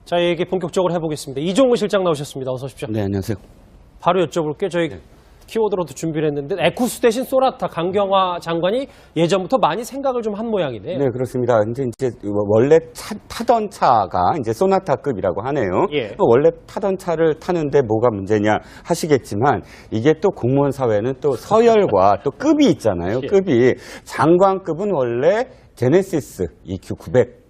자, 얘기 본격적으로 해보겠습니다. 이종우 실장 나오셨습니다. 어서 오십시오. 네, 안녕하세요. 바로 여쭤볼게요. 저희 키워드로도 준비를 했는데 에쿠스 대신 소나타 강경화 장관이 예전부터 많이 생각을 좀 한 모양이네요. 네, 그렇습니다. 이제 원래 타던 차가 이제 소나타급이라고 하네요. 예. 원래 타던 차를 타는데 뭐가 문제냐 하시겠지만 이게 또 공무원 사회는 또 서열과 또 급이 있잖아요. 예. 급이 장관급은 원래 제네시스 EQ 900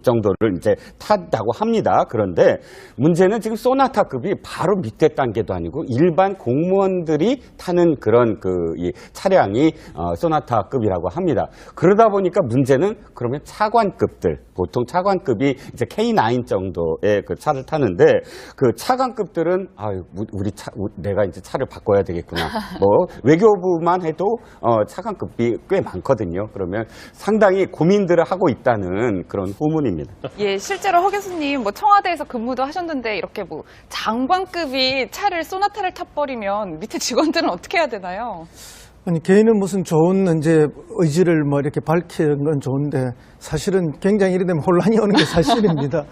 정도를 이제 탔다고 합니다. 그런데 문제는 지금 소나타급이 바로 밑에 단계도 아니고 일반 공무원들이 타는 그런 이 차량이 소나타급이라고 합니다. 그러다 보니까 문제는 그러면 차관급들, 보통 차관급이 이제 K9 정도의 그 차를 타는데 그 차관급들은 내가 이제 차를 바꿔야 되겠구나. 외교부만 해도 차관급이 꽤 많거든요. 그러면 상당히 고민들을 하고 있다는 그런 후문입니다. 예, 실제로 허 교수님 청와대에서 근무도 하셨는데 이렇게 장관급이 차를 소나타를 타버리면 밑에 직원들은 어떻게 해야 되나요? 아니, 개인은 무슨 좋은 이제 의지를 이렇게 밝히는 건 좋은데 사실은 굉장히 이래 되면 혼란이 오는 게 사실입니다.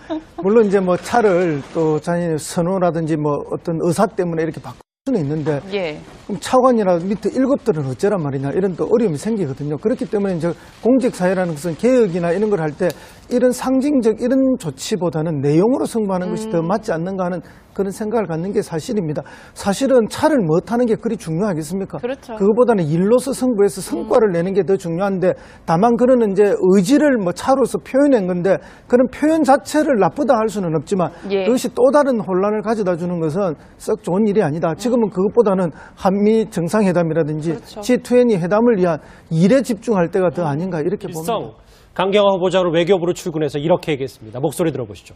물론 이제 차를 또 자신의 선호라든지 어떤 의사 때문에 이렇게 바꿀 수는 있는데 예. 그럼 차관이나 밑에 7들은 어쩌란 말이냐 이런 또 어려움이 생기거든요. 그렇기 때문에 이제 공직사회라는 것은 개혁이나 이런 걸 할 때 이런 상징적 이런 조치보다는 내용으로 승부하는 것이 더 맞지 않는가 하는 그런 생각을 갖는 게 사실입니다. 사실은 차를 뭐 타는 게 그리 중요하겠습니까? 그렇죠. 그거보다는 일로서 승부해서 성과를 내는 게 더 중요한데 다만 그는 이제 의지를 차로서 표현한 건데 그런 표현 자체를 나쁘다 할 수는 없지만 예. 그것이 또 다른 혼란을 가져다 주는 것은 썩 좋은 일이 아니다. 지금은 그것보다는 한미 정상회담이라든지 그렇죠. G20 회담을 위한 일에 집중할 때가 더 아닌가 이렇게 봅니다. 일성 강경화 후보자로 외교부로 출근해서 이렇게 얘기했습니다. 목소리 들어보시죠.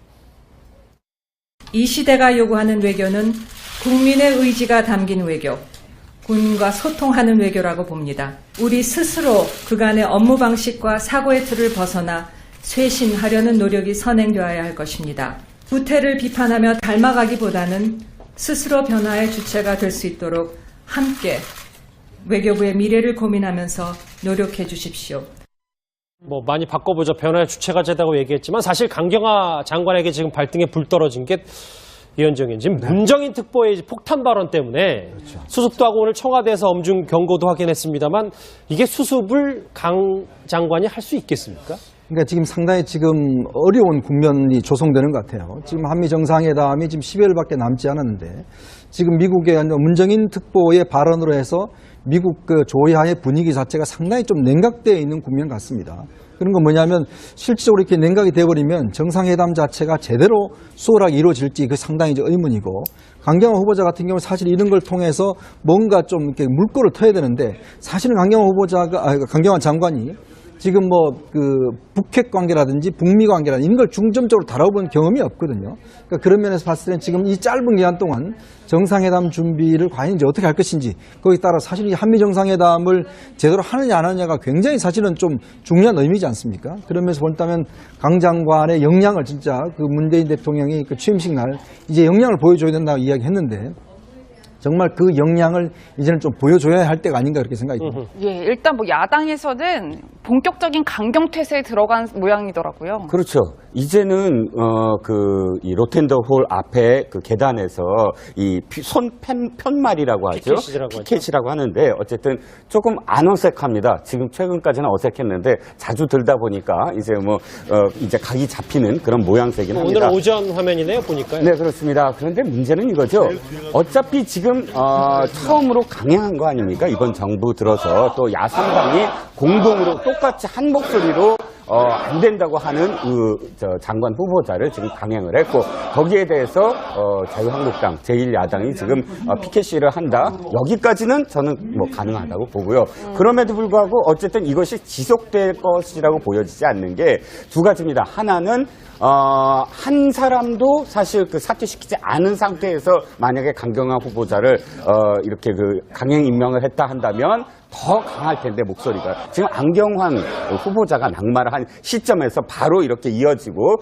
이 시대가 요구하는 외교는 국민의 의지가 담긴 외교, 군과 소통하는 외교라고 봅니다. 우리 스스로 그간의 업무 방식과 사고의 틀을 벗어나 쇄신하려는 노력이 선행되어야 할 것입니다. 구태를 비판하며 닮아가기보다는 스스로 변화의 주체가 될 수 있도록 함께 외교부의 미래를 고민하면서 노력해 주십시오. 많이 바꿔보자, 변화의 주체가 되다고 얘기했지만 사실 강경화 장관에게 지금 발등에 불 떨어진 게 이현정 지금 문정인 특보의 폭탄 발언 때문에 수습도 하고 오늘 청와대에서 엄중 경고도 하긴 했습니다만 이게 수습을 강 장관이 할 수 있겠습니까? 그러니까 지금 상당히 어려운 국면이 조성되는 것 같아요. 지금 한미 정상회담이 지금 10여일밖에 남지 않았는데 지금 미국의 문정인 특보의 발언으로 해서 미국 조야의 분위기 자체가 상당히 좀 냉각되어 있는 국면 같습니다. 그런 건 뭐냐면 실질적으로 이렇게 냉각이 돼버리면 정상회담 자체가 제대로 수월하게 이루어질지 그 상당히 의문이고 강경화 후보자 같은 경우는 사실 이런 걸 통해서 뭔가 좀 이렇게 물꼬를 터야 되는데 사실은 강경화 장관이 지금 북핵 관계라든지 북미 관계라든지 이런 걸 중점적으로 다뤄본 경험이 없거든요. 그러니까 그런 면에서 봤을 때는 지금 이 짧은 기간 동안 정상회담 준비를 과연 이제 어떻게 할 것인지 거기에 따라 사실 이 한미 정상회담을 제대로 하느냐 안 하느냐가 굉장히 사실은 좀 중요한 의미지 않습니까? 그러면서 본다면 강 장관의 역량을 진짜 문재인 대통령이 취임식 날 이제 역량을 보여줘야 된다고 이야기했는데 정말 그 역량을 이제는 좀 보여줘야 할 때가 아닌가 그렇게 생각이 듭니다. 예, 일단 야당에서는 본격적인 강경태세에 들어간 모양이더라고요. 그렇죠. 이제는 이 로텐더홀 앞에 그 계단에서 이 편말이라고 하죠. 피켓이라고 하는데 어쨌든 조금 안 어색합니다. 지금 최근까지는 어색했는데 자주 들다 보니까 이제 이제 각이 잡히는 그런 모양새긴 합니다. 오늘 오전 화면이네요, 보니까요. 네, 그렇습니다. 그런데 문제는 이거죠. 어차피 지금 처음으로 강행한 거 아닙니까? 이번 정부 들어서 또 야삼당이 공동으로 똑같이 한 목소리로 안 된다고 하는 장관 후보자를 지금 강행을 했고 거기에 대해서 자유한국당 제1야당이 지금 피켓 시위를 한다. 여기까지는 저는 가능하다고 보고요. 그럼에도 불구하고 어쨌든 이것이 지속될 것이라고 보여지지 않는 게 두 가지입니다. 하나는 한 사람도 사실 사퇴시키지 않은 상태에서 만약에 강경화 후보자를 이렇게 강행 임명을 했다 한다면 더 강할 텐데 목소리가 지금 안경환 후보자가 낙마를 한 시점에서 바로 이렇게 이어지고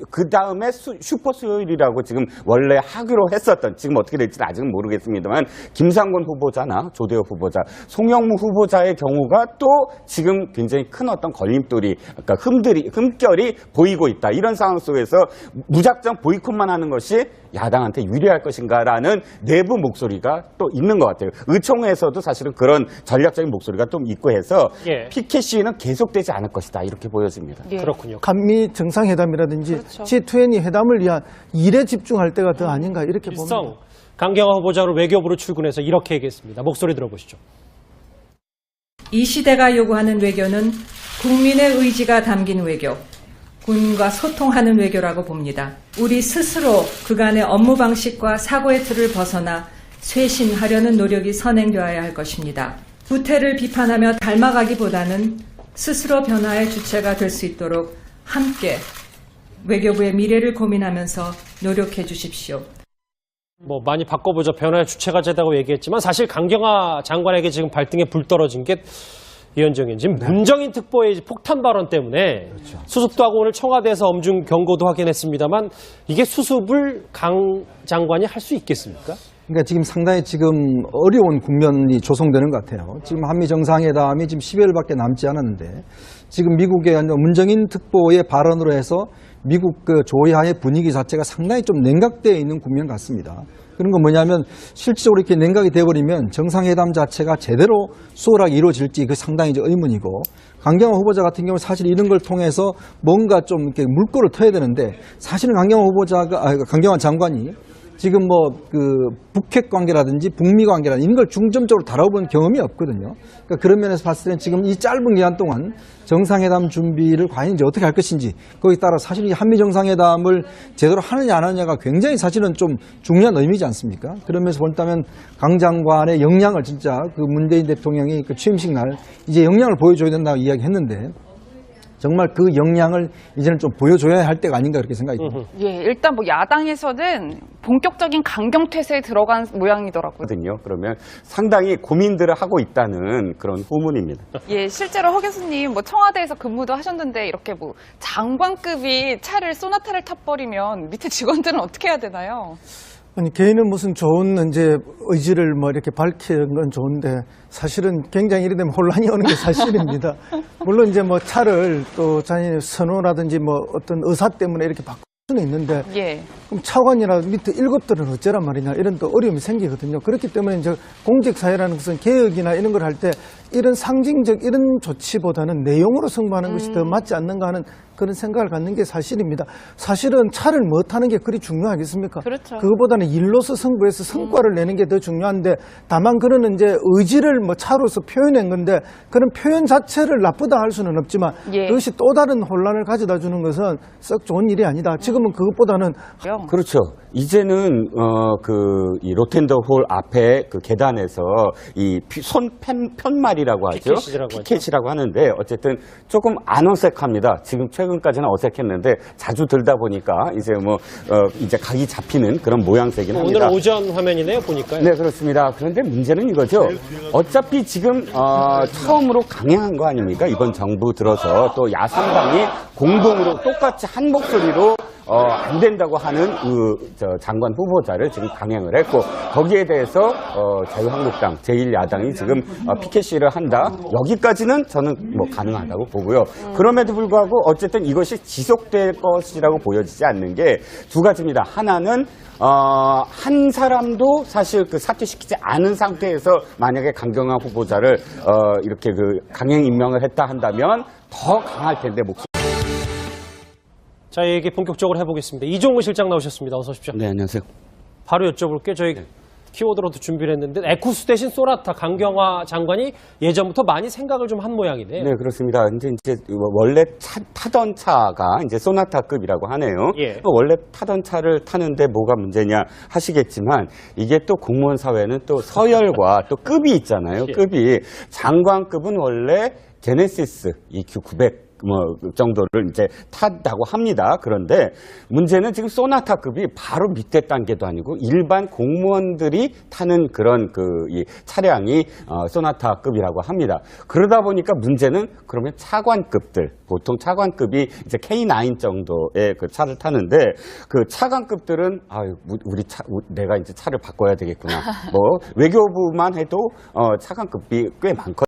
그 다음에 슈퍼 수요일이라고 지금 원래 하기로 했었던 지금 어떻게 될지는 아직은 모르겠습니다만 김상곤 후보자나 조대호 후보자, 송영무 후보자의 경우가 또 지금 굉장히 큰 어떤 걸림돌이 그러니까 흠결이 보이고 있다. 이런 상황 속에서 무작정 보이콧만 하는 것이 야당한테 유리할 것인가라는 내부 목소리가 또 있는 것 같아요. 의총에서도 사실은 그런 전략적인 목소리가 좀 있고 해서 예. 피켓 시위는 계속되지 않을 것이다. 이렇게 보여집니다. 예. 그렇군요. 한미 정상회담이라든지 그렇죠. G20 회담을 위한 일에 집중할 때가 더 아닌가 이렇게 봅니다. 일성 강경화 후보자로 외교부로 출근해서 이렇게 얘기했습니다. 목소리 들어보시죠. 이 시대가 요구하는 외교는 국민의 의지가 담긴 외교, 군과 소통하는 외교라고 봅니다. 우리 스스로 그간의 업무 방식과 사고의 틀을 벗어나 쇄신하려는 노력이 선행되어야 할 것입니다. 구태를 비판하며 닮아가기보다는 스스로 변화의 주체가 될 수 있도록 함께 외교부의 미래를 고민하면서 노력해 주십시오. 뭐 많이 바꿔보자 변화의 주체가 되다고 얘기했지만 사실 강경화 장관에게 지금 발등에 불 떨어진 게 이현정 의원, 지금 문정인 특보의 폭탄 발언 때문에 수습도 하고 오늘 청와대에서 엄중 경고도 하긴 했습니다만 이게 수습을 강 장관이 할 수 있겠습니까? 그러니까 지금 상당히 지금 어려운 국면이 조성되는 것 같아요. 지금 한미 정상회담이 지금 10여일밖에 남지 않았는데 지금 미국의 문정인 특보의 발언으로 해서 미국 그 조야의 분위기 자체가 상당히 좀 냉각되어 있는 국면 같습니다. 그런 건 뭐냐면 실질적으로 이렇게 냉각이 돼버리면 정상회담 자체가 제대로 수월하게 이루어질지 그 상당히 이제 의문이고 강경화 후보자 같은 경우는 사실 이런 걸 통해서 뭔가 좀 이렇게 물꼬를 터야 되는데 사실은 강경화 장관이 지금 뭐 그 북핵 관계라든지 북미 관계라든지 이런 걸 중점적으로 다뤄본 경험이 없거든요. 그러니까 그런 면에서 봤을 때는 지금 이 짧은 기간 동안 정상회담 준비를 과연 이제 어떻게 할 것인지 거기에 따라 사실 이 한미 정상회담을 제대로 하느냐 안 하느냐가 굉장히 사실은 좀 중요한 의미지 않습니까? 그런 면에서 본다면 강 장관의 역량을 진짜 그 문재인 대통령이 그 취임식 날 이제 역량을 보여줘야 된다고 이야기했는데 정말 그 역량을 이제는 좀 보여줘야 할 때가 아닌가 그렇게 생각이 듭니다. 예, 일단 뭐 야당에서는 본격적인 강경태세에 들어간 모양이더라고요. 거든요. 그러면 상당히 고민들을 하고 있다는 그런 후문입니다. 예, 실제로 허 교수님 뭐 청와대에서 근무도 하셨는데 이렇게 뭐 장관급이 차를 소나타를 타버리면 밑에 직원들은 어떻게 해야 되나요? 아니 개인은 무슨 좋은 이제 의지를 뭐 이렇게 밝히는 건 좋은데 사실은 굉장히 이래 되면 혼란이 오는 게 사실입니다. 물론 이제 뭐 차를 또 자신의 선호라든지 뭐 어떤 의사 때문에 이렇게 바꿀 수는 있는데 예. 그럼 차관이나 밑에 1급들은 어쩌란 말이냐 이런 또 어려움이 생기거든요. 그렇기 때문에 이제 공직사회라는 것은 개혁이나 이런 걸 할 때 이런 상징적 이런 조치보다는 내용으로 승부하는 것이 더 맞지 않는가 하는 그런 생각을 갖는 게 사실입니다. 사실은 차를 뭐 타는 게 그리 중요하겠습니까? 그렇죠. 그거보다는 일로서 승부해서 성과를 내는 게 더 중요한데 다만 그는 이제 의지를 뭐 차로서 표현한 건데 그런 표현 자체를 나쁘다 할 수는 없지만 예. 그것이 또 다른 혼란을 가져다 주는 것은 썩 좋은 일이 아니다. 지금은 그것보다는 그렇죠. 이제는 이 로텐더홀 앞에 그 계단에서 이 손 편말이라고 하죠. 피켓이라고 하는데 어쨌든 조금 안 어색합니다. 지금 최근까지는 어색했는데 자주 들다 보니까 이제 이제 각이 잡히는 그런 모양새긴 합니다. 오늘 오전 화면이네요, 보니까요. 네, 그렇습니다. 그런데 문제는 이거죠. 어차피 지금 처음으로 강행한 거 아닙니까? 이번 정부 들어서 또 야삼당이 공동으로 똑같이 한 목소리로 안 된다고 하는 장관 후보자를 지금 강행을 했고 거기에 대해서 자유한국당 제1야당이 지금 피켓 시위를 한다. 여기까지는 저는 뭐 가능하다고 보고요. 그럼에도 불구하고 어쨌든 이것이 지속될 것이라고 보여지지 않는 게 두 가지입니다. 하나는 한 사람도 사실 그 사퇴시키지 않은 상태에서 만약에 강경화 후보자를 이렇게 그 강행 임명을 했다 한다면 더 강할 텐데 자, 얘기 본격적으로 해보겠습니다. 이종우 실장 나오셨습니다. 어서 오십시오. 네, 안녕하세요. 바로 여쭤볼게요. 저희 키워드로도 준비를 했는데 에쿠스 대신 소나타 강경화 장관이 예전부터 많이 생각을 좀 한 모양이네요. 네, 그렇습니다. 이제 원래 타던 차가 이제 소나타급이라고 하네요. 예. 원래 타던 차를 타는데 뭐가 문제냐 하시겠지만 이게 또 공무원 사회는 또 서열과 또 급이 있잖아요. 예. 급이 장관급은 원래 제네시스 EQ900 정도를 이제 탄다고 합니다. 그런데 문제는 지금 소나타급이 바로 밑에 단계도 아니고 일반 공무원들이 타는 그런 이 차량이 소나타급이라고 합니다. 그러다 보니까 문제는 그러면 차관급들, 보통 차관급이 이제 K9 정도의 그 차를 타는데 그 차관급들은 내가 이제 차를 바꿔야 되겠구나. 뭐 외교부만 해도 차관급이 꽤 많거든요.